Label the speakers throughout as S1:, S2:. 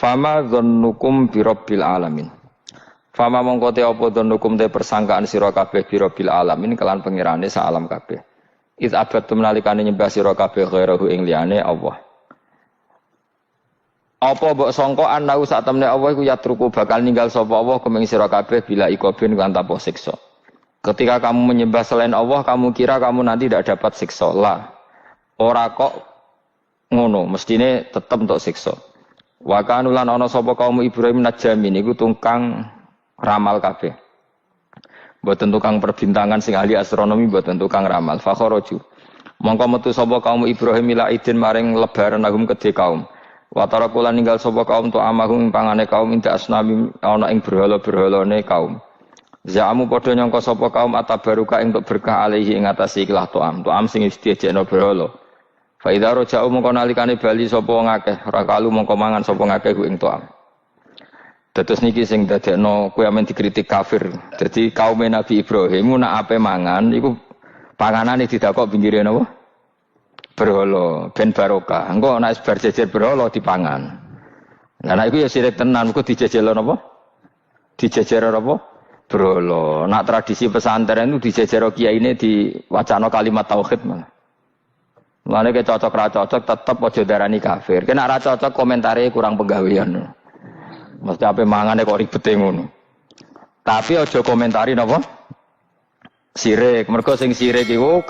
S1: Fama dzannukum birabbil alamin. Fama mongko te apa dzannukum te persangkaan sira kabeh birabbil alamin kelan pengirane sak alam kabeh. Id abadtum nalikane nyembah sira kabeh ghairahu ing liyane Allah. Apa mbok sangka anau sak temne Allah iku yatruku bakal ninggal sapa Allah kumeng sira kabeh bila ikobin kan tanpa siksa. Ketika kamu menyembah selain Allah, kamu kira kamu nanti tidak dapat siksa. Lah. Ora kok ngono, mestine tetep untuk siksa. Wa kanulan ana sapa kaum Ibrahim najamin iku tukang ramal kabeh. Mboten tukang perbintangan sing ahli astronomi, mboten tukang ramal. Fakharaju. Mongko metu sapa kaum Ibrahim ila idin maring lebaran agum kedhe kaum. Wa tarakulan ninggal sapa kaum tu amahum pangane kaum inda asnami ana ing berhala-berhalane kaum. Za'amu padha nyangka sapa kaum atabaruka ing untuk berkah alaihi ing atase ikhlas to'am sing wis diejekno berhala. Fa idza raja'u mongko nalikane bali sapa wong akeh, rakalu mongko mangan sapa ngakeh ku ing to'am. Dados niki sing dadekno kowe amen dikritik kafir. Dadi kaum Nabi Ibrahim nak ape mangan iku panganane didakok pinggire napa? Berhala ben barokah. Engko nek bar jejer berhala dipangan. Lah nek iku ya sirik tenan, engko dijejelo napa? Dijejer apa? Berhala. Nak tradisi pesantren itu dijejero kiyaine diwacana kalimat tauhid malah. Mulane ke cocok ra cocok tetep aja darani kafir. Kena ra cocok komentare kurang penggawean. Mesti ape mangane kok ribete ngono. Tapi aja komentari napa? Sirik. Mergo sing sirik iku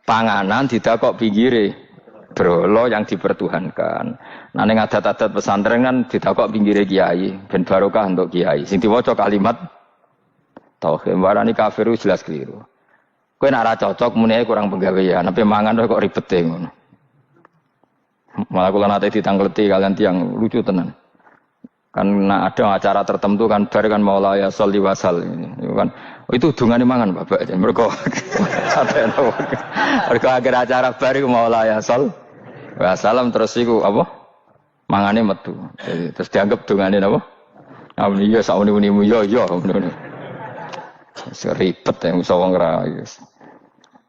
S1: panganan didakok pinggire berhala yang dipertuhankan. Nah ning adat-adat pesantren kan didakok pinggire kiai, ben barokah untuk kiai. Sing diwaca kalimat tauhid warani kafir jelas keliru. Kowe nek ora cocok muni kurang penggawean, tapi mangan kok ribete ngono. Malah kula nate ditangleti kalian tiang lucu tenan. Kan ada acara tertentu kan bar kan maulaya sholli wasal ini kan. Itu dungane mangan Bapak. Mergo mergo akhir acara bar iku maulaya shol wasalam terus iku apa? Mangane metu. Jadi terus dianggap dungane napa? Amun iya sauni-unimu yo ngono. Seribet yang usah wong ra wis.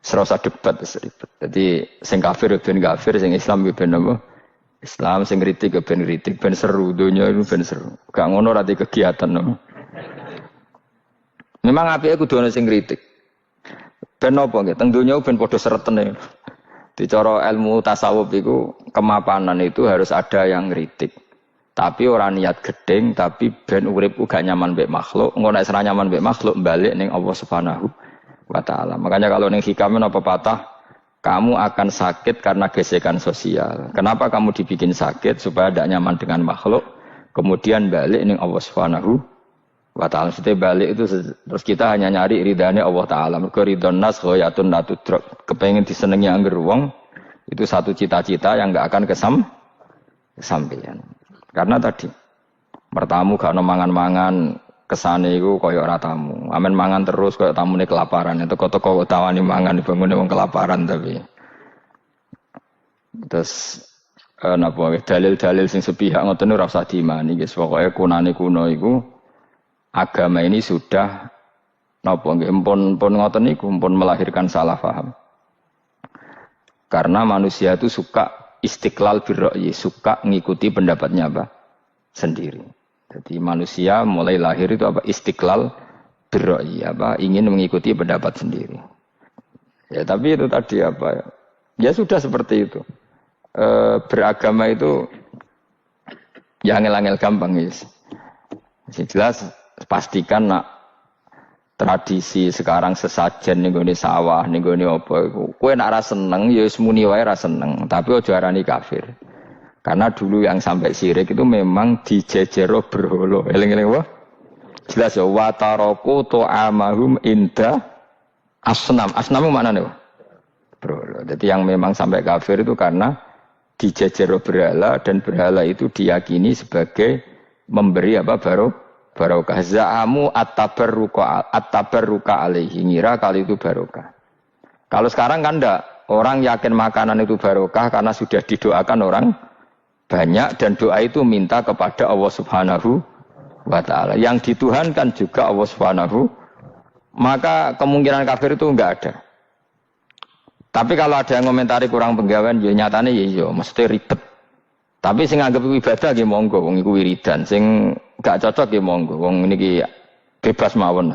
S1: Serasa debat seribet. Jadi sing kafir ben kafir, sing Islam ben apa? Islam sing kritik ben kritik, ben seru donya itu ben seru. Gak ngono ra di kegiatan no. Memang apike kudu ana sing kritik. Ben apa nggih? Teng donya ben padha seretene. Di cara ilmu tasawuf iku kemapanan itu harus ada yang kritik. Tapi orang niat gedeng, tapi ben urip uga nyaman mbek makhluk, engko nek ora nyaman mbek makhluk balik ning Allah Subhanahu wa taala. Makanya kalau ning hikam apa patah, kamu akan sakit karena gesekan sosial. Kenapa kamu dibikin sakit supaya tidak nyaman dengan makhluk, kemudian balik ning Allah Subhanahu wa taala. Setelah balik itu terus kita hanya nyari ridane Allah taala. Mergo ridon nas ghayatun la tudrak. Kepengin disenengi angger wong, itu satu cita-cita yang enggak akan kesampaian. Karena tadi mertamu gak ono mangan-mangan kesane iku kaya ora tamu. Amen mangan terus kaya tamune kelaparan. Teko-teko tawani mangan dibangune wong kelaparan tapi. Terus napa dalil-dalil sing sepihak ngoten ora usah diimani guys. Pokoke kunane kuno iku agama ini sudah napa nggih pun ngoten niku pun melahirkan salah paham. Karena manusia itu suka istiqlal birra'yi, suka ngikuti pendapatnya apa? Sendiri. Jadi manusia mulai lahir itu apa? Istiqlal birra'yi, apa? Ingin mengikuti pendapat sendiri. Ya tapi itu tadi apa ya? Ya sudah seperti itu. Beragama itu ya angel-angel gampang guys. Jelas pastikan nak tradisi sekarang sesajen ning gone sawah ning gone apa iku kowe nek ora seneng ya wis muni wae ora seneng tapi aja arani kafir karena dulu yang sampai syirik itu memang dijejero berhala eling-eling wae jelas ya wa taraku tu'amahum inda asnam maknane berhala jadi yang memang sampai kafir itu karena dijejero berhala dan berhala itu diyakini sebagai memberi apa barokah za'amu at-tabarruka alaihi ngira kali itu barokah. Kalau sekarang kan enggak, orang yakin makanan itu barokah karena sudah didoakan orang banyak dan doa itu minta kepada Allah Subhanahu wa taala. Yang dituhankan juga Allah Subhanahu, maka kemungkinan kafir itu enggak ada. Tapi kalau ada yang komentari kurang penggawean ya nyatane ya iya, mesti ribet. Tapi sing anggap iku ibadah nggih monggo, wong iku wiridan. Sing gak cocok nggih monggo, wong niki bebas mawon.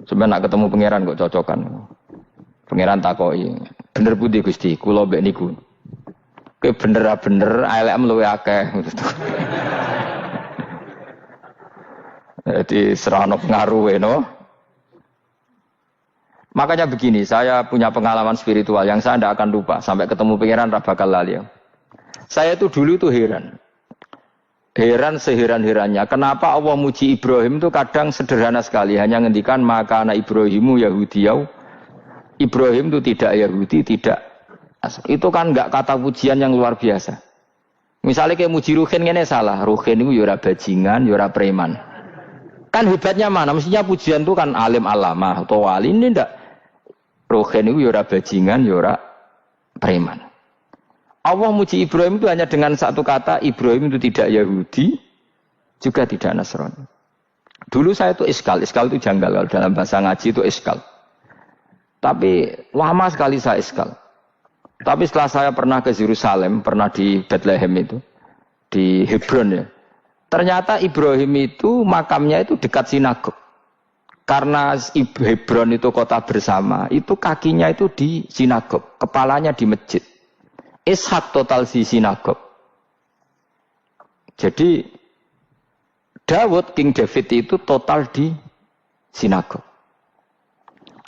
S1: Sampeyan nak ketemu pangeran kok cocokan. Pangeran takoki, bener pundi Gusti? Kula mbek niku. Kowe bener elek luwe akeh. Jadi serana pengaruh no. Makanya begini, saya punya pengalaman spiritual yang saya tidak akan lupa sampai ketemu pangeran ra bakal lali. Saya itu dulu itu heran seheran-herannya. Kenapa Allah muji Ibrahim itu kadang sederhana sekali, hanya ngendikan maka anak Ibrahimu Yahudiyau. Ibrahim itu tidak Yahudi, tidak. Itu kan enggak kata pujian yang luar biasa. Misalnya kayak muji Ruhin ini salah, Ruhin itu yura bajingan, yura preman. Kan hebatnya mana? Mestinya pujian itu kan alim alamah atau wali, ini enggak. Ruhin itu yura bajingan, yura preman. Allah muji Ibrahim itu hanya dengan satu kata, Ibrahim itu tidak Yahudi, juga tidak Nasrani. Dulu saya itu iskal itu janggal, kalau dalam bahasa ngaji itu iskal. Tapi lama sekali saya iskal. Tapi setelah saya pernah ke Yerusalem, pernah di Bethlehem itu, di Hebron ya. Ternyata Ibrahim itu makamnya itu dekat sinagog. Karena Hebron itu kota bersama, itu kakinya itu di sinagog, kepalanya di masjid. Ishak total di sinagog. Jadi King David itu total di sinagog.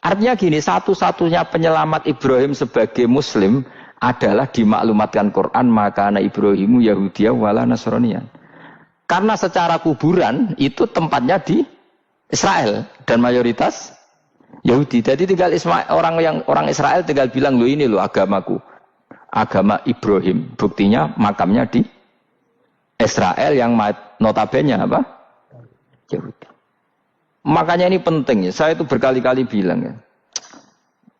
S1: Artinya gini, satu-satunya penyelamat Ibrahim sebagai Muslim adalah dimaklumatkan Quran maka anak Ibrahimu Yahudiyah wala Nasraniyan. Karena secara kuburan itu tempatnya di Israel dan mayoritas Yahudi. Jadi tinggal orang Israel tinggal bilang lo ini lo agamaku. Agama Ibrahim, buktinya makamnya di Israel yang notabene apa? Yahudi. Makanya ini penting ya. Saya itu berkali-kali bilang ya.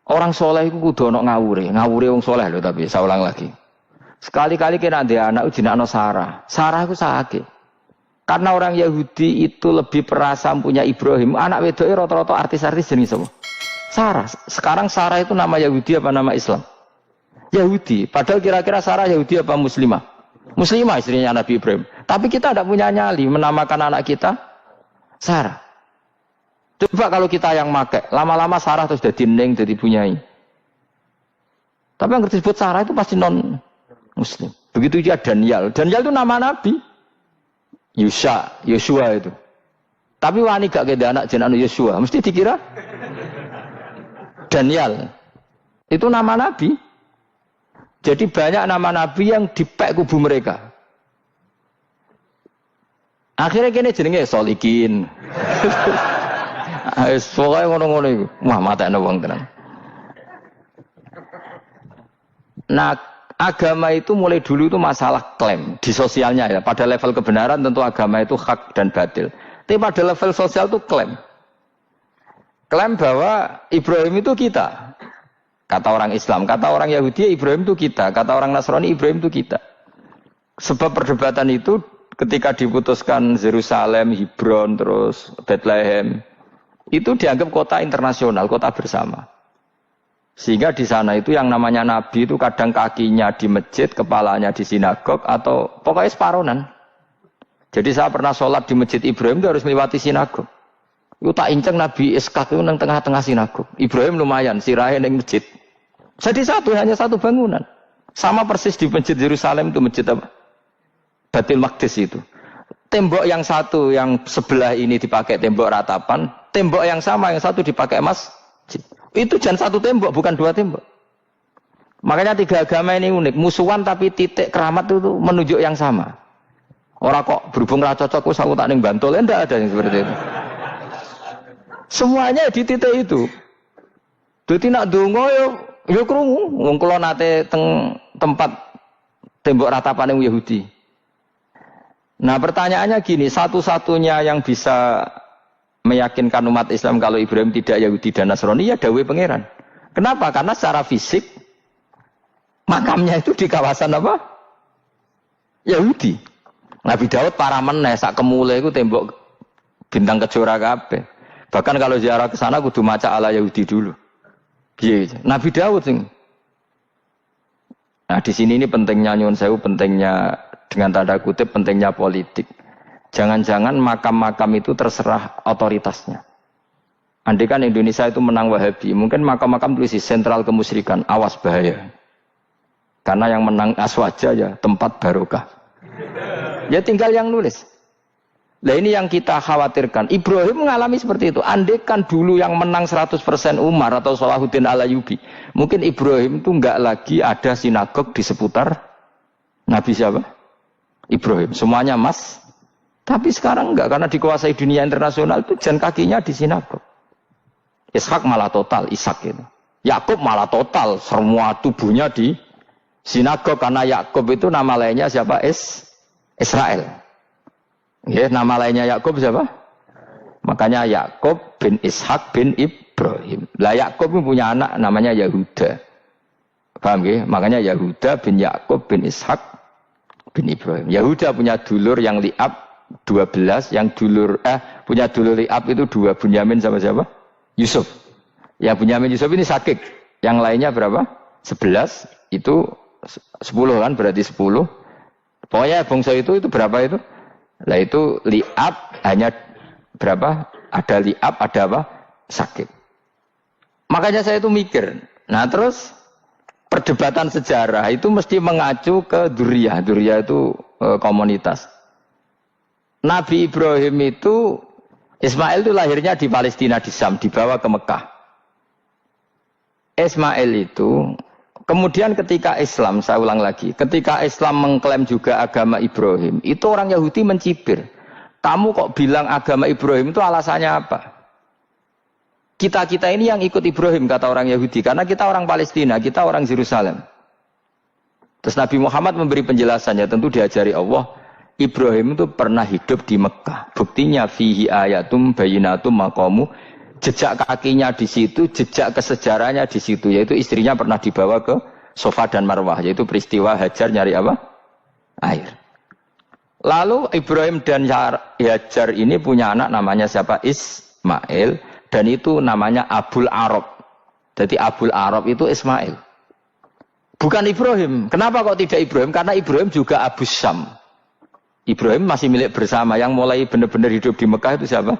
S1: Orang soleh itu kudu ono ngawure wong soleh loh, tapi saya ulang lagi. Sekali-kali kena dia anak jinakno Sarah itu sakit. Karena orang Yahudi itu lebih perasa punya Ibrahim. Anak wedoke rata-rata artis-artis jenis apa? Sarah. Sekarang Sarah itu nama Yahudi apa nama Islam? Yahudi. Padahal kira-kira Sarah Yahudi apa Muslimah? Muslimah istrinya Nabi Ibrahim. Tapi kita tidak punya nyali menamakan anak kita Sarah. Coba kalau kita yang make, lama-lama Sarah terus jadi neng, jadi punyai. Tapi yang disebut Sarah itu pasti non Muslim. Begitu juga Daniel. Daniel itu nama Nabi. Yosua itu. Tapi wani gak ada anak jenenge Yosua, mesti dikira Daniel. Itu nama Nabi. Jadi banyak nama Nabi yang dipek kubu mereka. Akhirnya kini jenenge Solikin. Pokoknya ngono-ngono itu. Wah matekno wong tenan. Nah, agama itu mulai dulu itu masalah klaim di sosialnya ya. Pada level kebenaran tentu agama itu hak dan batil. Tapi pada level sosial itu klaim. Klaim bahwa Ibrahim itu kita. Kata orang Islam, kata orang Yahudi Ibrahim itu kita, kata orang Nasrani Ibrahim itu kita. Sebab perdebatan itu ketika diputuskan Yerusalem, Hebron, terus Bethlehem, itu dianggap kota internasional, kota bersama. Sehingga di sana itu yang namanya Nabi itu kadang kakinya di masjid, kepalanya di sinagog, atau pokoknya separonan. Jadi saya pernah sholat di masjid Ibrahim itu harus melewati sinagog. Itu tak inceng Nabi Ishak itu nang tengah-tengah sinagog. Ibrahim lumayan, sirahe nang masjid. Jadi hanya satu bangunan. Sama persis di masjid Yerusalem itu masjid apa? Baitul Maqdis itu. Tembok yang satu yang sebelah ini dipakai tembok ratapan, tembok yang sama yang satu dipakai masjid. Itu jangan satu tembok, bukan dua tembok. Makanya tiga agama ini unik, musuhan tapi titik keramat itu menunjuk yang sama. Orang kok berhubung ra cocok wis aku tak ning Bantul, enggak ada yang seperti itu. Semuanya di titik itu. Dadi nak ndonga yo krungu wong kula nate teng tempat tembok ratapan yang Yahudi. Nah, pertanyaannya gini, satu-satunya yang bisa meyakinkan umat Islam kalau Ibrahim tidak Yahudi dan Nasrani ya dawuh pangeran. Kenapa? Karena secara fisik makamnya itu di kawasan apa? Yahudi. Nabi Daud para meneh sak kemule iku tembok bintang kejora kabeh. Bahkan kalau ziarah ke sana kudu maca ala Yahudi dulu. Piye? Nabi Daud sing. Nah, di sini ini pentingnya nyuwun sewu, pentingnya dengan tanda kutip pentingnya politik. Jangan-jangan makam-makam itu terserah otoritasnya. Andai kan Indonesia itu menang Wahabi, mungkin makam-makam tulis sentral kemusyrikan, awas bahaya. Karena yang menang Aswaja ya tempat barokah. Ya tinggal yang nulis. Nah ini yang kita khawatirkan. Ibrahim mengalami seperti itu. Andai kan dulu yang menang 100% Umar atau Salahuddin Al-Ayyubi, mungkin Ibrahim itu enggak lagi ada sinagog di seputar Nabi siapa? Ibrahim. Semuanya mas. Tapi sekarang enggak, karena dikuasai dunia internasional itu jalan kakinya di sinagog. Ishak malah total, Ishak itu. Yakub malah total, semua tubuhnya di sinagog, karena Yakub itu nama lainnya siapa? Israel. Ya, nama lainnya Yakub siapa? Makanya Yakub bin Ishak bin Ibrahim. Lah Yakub punya anak namanya Yahuda. Paham ya? Makanya Yahuda bin Yakub bin Ishak bin Ibrahim. Yahuda punya dulur yang li'ab 12, yang dulur punya dulur li'ab itu 2, Bunyamin sama siapa? Yusuf. Ya Bunyamin Yusuf ini sakit. Yang lainnya berapa? 11. Itu 10 kan, berarti 10. Pokoknya bangsa itu berapa itu? Lah itu li'ab hanya berapa? Ada li'ab, ada apa? Sakit. Makanya saya itu mikir. Nah terus perdebatan sejarah itu mesti mengacu ke duriyah. Duriyah itu komunitas. Nabi Ibrahim itu, Ismail itu lahirnya di Palestina, di Syam, dibawa ke Mekah. Ismail itu, kemudian ketika Islam, saya ulang lagi, ketika Islam mengklaim juga agama Ibrahim, itu orang Yahudi mencibir. Kamu kok bilang agama Ibrahim itu alasannya apa? Kita-kita ini yang ikut Ibrahim, kata orang Yahudi, karena kita orang Palestina, kita orang Yerusalem. Terus Nabi Muhammad memberi penjelasannya, tentu diajari Allah, Ibrahim itu pernah hidup di Mekah. Buktinya fihi ayatum bayinatum maqamu, jejak kakinya di situ, jejak kesejarahnya di situ, yaitu istrinya pernah dibawa ke Safa dan Marwah, yaitu peristiwa Hajar nyari apa? Air. Lalu Ibrahim dan Hajar ini punya anak namanya siapa? Ismail, dan itu namanya Abul Arab. Jadi Abul Arab itu Ismail. Bukan Ibrahim. Kenapa kok tidak Ibrahim? Karena Ibrahim juga Abu Syam. Ibrahim masih milik bersama, yang mulai benar-benar hidup di Mekah itu siapa?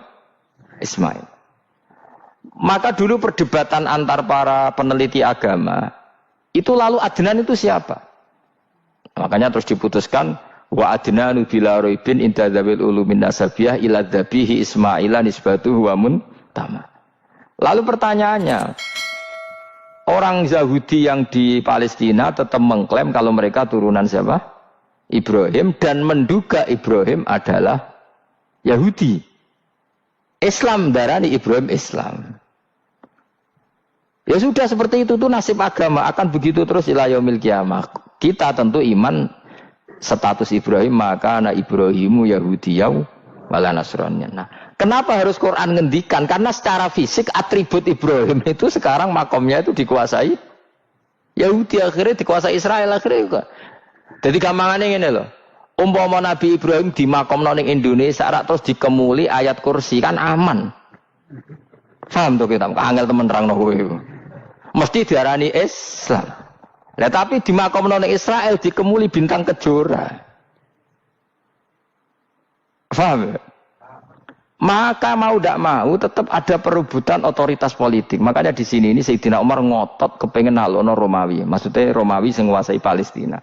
S1: Ismail. Maka dulu perdebatan antar para peneliti agama, itu lalu Adnan itu siapa? Makanya terus diputuskan, wa adnanu bila roibin inda dzawil ulumin nasabiyah ila dzabihi Ismaila nisbatuhu wa muntama. Lalu pertanyaannya, orang Yahudi yang di Palestina tetap mengklaim kalau mereka turunan siapa? Ibrahim, dan menduga Ibrahim adalah Yahudi. Islam darani Ibrahim Islam. Ya sudah seperti itu tuh nasib agama, akan begitu terus ila yaumil qiyamah. Kita tentu iman status Ibrahim, maka anak Ibrahimu Yahudiyau wala Nasraniyah. Nah, kenapa harus Quran ngendikan? Karena secara fisik atribut Ibrahim itu sekarang makomnya itu dikuasai Yahudi, akhirnya dikuasai Israel akhirnya juga. Jadi gampangannya ini loh, umpama Nabi Ibrahim di makom ning Indonesia, terus dikemuli ayat kursi kan aman. Paham tuh kita? Angel temen terang kowe. Mesti diarani Islam. Nah tapi di makom ning Israel dikemuli bintang kejora. Paham? Maka mau tidak mau tetap ada perebutan otoritas politik. Makanya di sini ini Sayyidina Umar ngotot kepengen nalono Romawi. Maksudnya Romawi yang menguasai Palestina.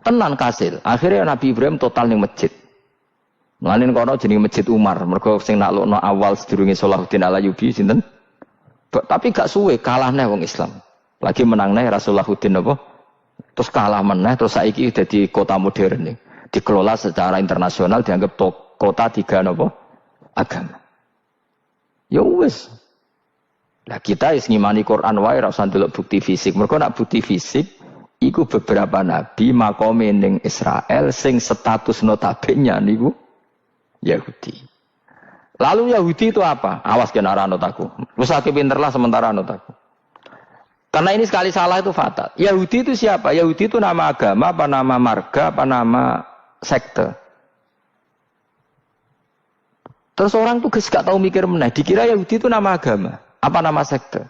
S1: Tenan kasil. Akhirnya Nabi Ibrahim total ning masjid. Mulane kono jenenge Masjid Umar. Mergo sing naklukno awal sedurunge Salahuddin Al-Ayyubi sinten? Tapi gak suwe kalah neh wong Islam. Lagi menang neh Rasulullahuddin apa? Terus kalah meneh terus saiki dadi kota modern nih. Dikelola secara internasional dianggap kota tiga napa? Agama. Ya wis. Lah kita wis ngimani Quran wae ora usah ndelok bukti fisik. Mergo nak bukti fisik iku beberapa nabi makome ning Israel sing status notabene niku Yahudi. Lalu Yahudi itu apa? Awas kena anut aku. Wis akeh pinterlah sementara anut aku. Karena ini sekali salah itu fatal. Yahudi itu siapa? Yahudi itu nama agama, apa nama marga, apa nama sekte. Terus orang tuh gak tahu mikir meneh, dikira Yahudi itu nama agama, apa nama sekte.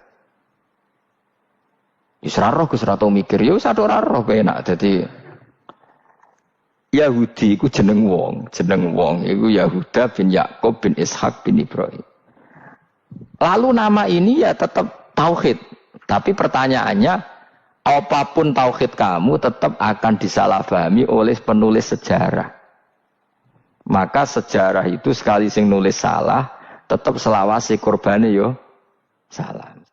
S1: Gus ora roh, Gus ora tau mikir, ya wis ora roh penak. Dadi Yahudi iku jeneng wong iku Yahuda bin Yakub bin Ishak bin Ibrahim. Lalu nama ini ya tetap tauhid, tapi pertanyaannya apapun tauhid kamu tetap akan disalahpahami oleh penulis sejarah. Maka sejarah itu sekali sing nulis salah, tetap selawase korbane yo salah.